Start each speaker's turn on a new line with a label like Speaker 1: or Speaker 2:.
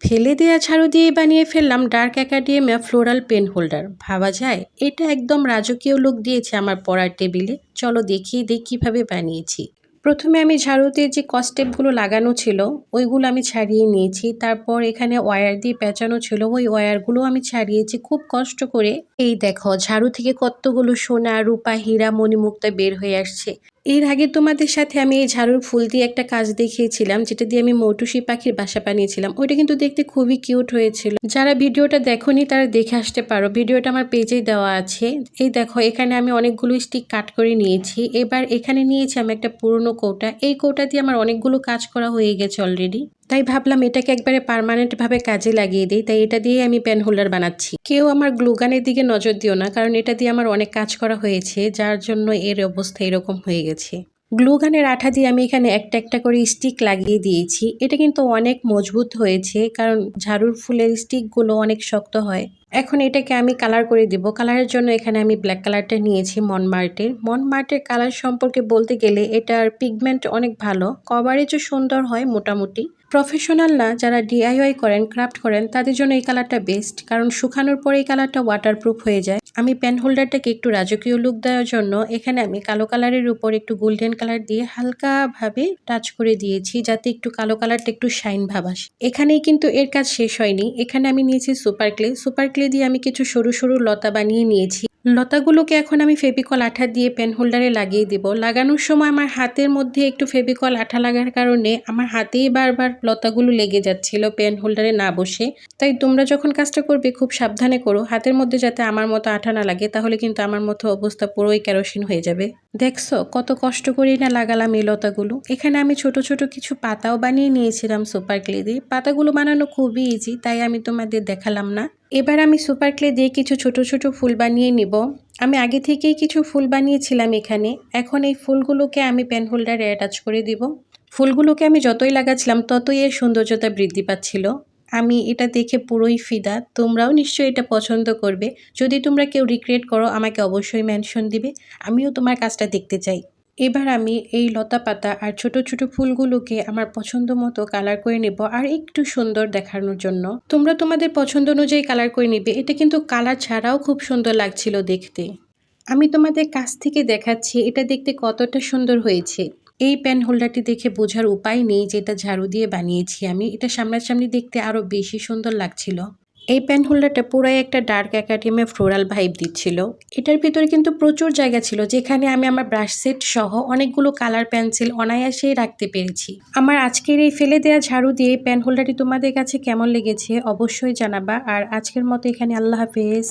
Speaker 1: ফেলে দেয়া ঝাড়ু দিয়ে বানিয়ে ফেললাম dark academia floral pen holder. ভাবা যায় এটা একদম রাজকীয় লুক দিয়েছে আমার পড়ার টেবিলে। চলো দেখিয়ে দিই কিভাবে বানিয়েছি। প্রথমে আমি ঝাড়ুতে যে কসটেপগুলো লাগানো ছিল ওইগুলো আমি ছাড়িয়ে নিয়েছি। তারপর এখানে ওয়্যার দিয়ে পেঁচানো ছিল ওই ওয়্যারগুলো আমি ছাড়িয়েছি খুব কষ্ট করে। এই দেখো ঝাড়ু থেকে কতগুলো সোনা রূপা হীরা মণিমুক্তা বের হয়ে আসছে। এর আগে তোমাদের সাথে আমি এই ঝাড়ুর ফুল দিয়ে একটা কাজ দেখিয়েছিলাম, যেটা দিয়ে আমি মৌটুসি পাখির বাসা বানিয়েছিলাম। ওইটা কিন্তু দেখতে খুবই কিউট হয়েছিল। যারা ভিডিওটা দেখোনি তারা দেখে আসতে পারো, ভিডিওটা আমার পেজেই দেওয়া আছে। এই দেখো এখানে আমি অনেকগুলো স্টিক কাট করে নিয়েছি। এবার এখানে নিয়েছি আমি একটা পুরনো কৌটা। এই কৌটা দিয়ে আমার অনেকগুলো কাজ করা হয়ে গেছে অলরেডি, তাই ভাবলাম এটাকে একবারে পার্মানেন্ট ভাবে কাজে লাগিয়ে দিই। তাই এটা দিয়ে আমি পেন হোল্ডার বানাচ্ছি। কেউ আমার গ্লুগানের দিকে নজর দিও না, কারণ এটা দিয়ে আমার অনেক কাজ করা হয়েছে, যার জন্য এর অবস্থা এরকম হয়ে গেছে। গ্লুগানের আঠা দিয়ে আমি এখানে একটা একটা করে স্টিক লাগিয়ে দিয়েছি। এটা কিন্তু অনেক মজবুত হয়েছে, কারণ ঝাড়ুর ফুলের স্টিকগুলো অনেক শক্ত হয়। এখন এটাকে আমি কালার করে দিব। কালারের জন্য এখানে আমি ব্ল্যাক কালারটা নিয়েছি মনমার্টের কালার সম্পর্কে বলতে গেলে এটার পিগমেন্ট অনেক ভালো, কভারেজও সুন্দর হয় মোটামুটি। প্রফেশনাল না, যারা ডিআইওয়াই করেন ক্রাফট করেন তাদের জন্য এই কালারটা বেস্ট, কারণ শুকানোর পরে এই কালারটা ওয়াটারপ্রুফ হয়ে যায়। আমি পেন হোল্ডারটাকে একটু রাজকীয় লুক দেওয়ার জন্য এখানে আমি কালো কালারের উপর একটু গোল্ডেন কালার দিয়ে হালকাভাবে টাচ করে দিয়েছি, যাতে একটু কালো কালারটা একটু শাইন ভাব আসে। এখানেই কিন্তু এর কাজ শেষ হয়নি। এখানে আমি নিয়েছি সুপার ক্লে দিয়ে আমি কিছু সরু সরু লতা বানিয়ে নিয়েছি। লতাগুলোকে এখন আমি ফেভিকল আঠা দিয়ে পেন হোল্ডারে লাগিয়ে দিব। লাগানোর সময় আমার হাতের মধ্যে একটু ফেভিকল আঠা লাগার কারণে আমার হাতেই বারবার লতাগুলো লেগে যাচ্ছিল পেন হোল্ডারে না বসে। তাই তোমরা যখন কাজটা করবে খুব সাবধানে করো, হাতের মধ্যে যাতে আমার মতো আঠা না লাগে, তাহলে কিন্তু আমার মতো অবস্থা পুরোই কেরোসিন হয়ে যাবে। দেখছো কত কষ্ট করেই না লাগালাম এই লতাগুলো। এখানে আমি ছোট ছোট কিছু পাতাও বানিয়ে নিয়েছিলাম সুপার ক্লে দিয়ে। পাতাগুলো বানানো খুবই ইজি, তাই আমি তোমাদের দেখালাম না। এবার আমি সুপার ক্লে দিয়ে কিছু ছোট ছোট ফুল বানিয়ে নিব। আমি আগে থেকেই কিছু ফুল বানিয়েছিলাম এখানে। এখন এই ফুলগুলোকে আমি পেন হোল্ডারে অ্যাটাচ করে দিব। ফুলগুলোকে আমি যতই লাগাচ্ছিলাম ততই এর সৌন্দর্যতা বৃদ্ধি পাচ্ছিল। আমি এটা দেখে পুরোই ফিদা। তোমরাও নিশ্চয়ই এটা পছন্দ করবে। যদি তোমরা কেউ রিক্রিয়েট করো আমাকে অবশ্যই মেনশন দিবে, আমিও তোমার কাজটা দেখতে চাই। এবার আমি এই লতা পাতা আর ছোট ছোট ফুলগুলোকে আমার পছন্দ মতো কালার করে নেব, আর একটু সুন্দর দেখানোর জন্য। তোমরা তোমাদের পছন্দ অনুযায়ী কালার করে নিবে। এটা কিন্তু কালার ছাড়াও খুব সুন্দর লাগছিল দেখতে। আমি তোমাদের কাছ থেকে দেখাচ্ছি এটা দেখতে কতটা সুন্দর হয়েছে। এই পেন হোল্ডারটি দেখে বোঝার উপায় নেই যে এটা ঝাড়ু দিয়ে বানিয়েছি আমি। এটা সামনাসামনি দেখতে আরো বেশি সুন্দর লাগছিল। এই পেন হোল্ডারটা পুরাই একটা ডার্ক অ্যাকাডেমিয়া ফ্লোরাল ভাইব দিচ্ছিল। এটার ভিতরে কিন্তু প্রচুর জায়গা ছিল, যেখানে আমি আমার ব্রাশ সেট সহ অনেকগুলো কালার পেন্সিল অনায়াসেই রাখতে পেরেছি। আমার আজকের এই ফেলে দেওয়া ঝাড়ু দিয়ে পেন হোল্ডারটি তোমাদের কাছে কেমন লেগেছে অবশ্যই জানাবা। আর আজকের মতো এখানে আল্লাহ হাফেজ।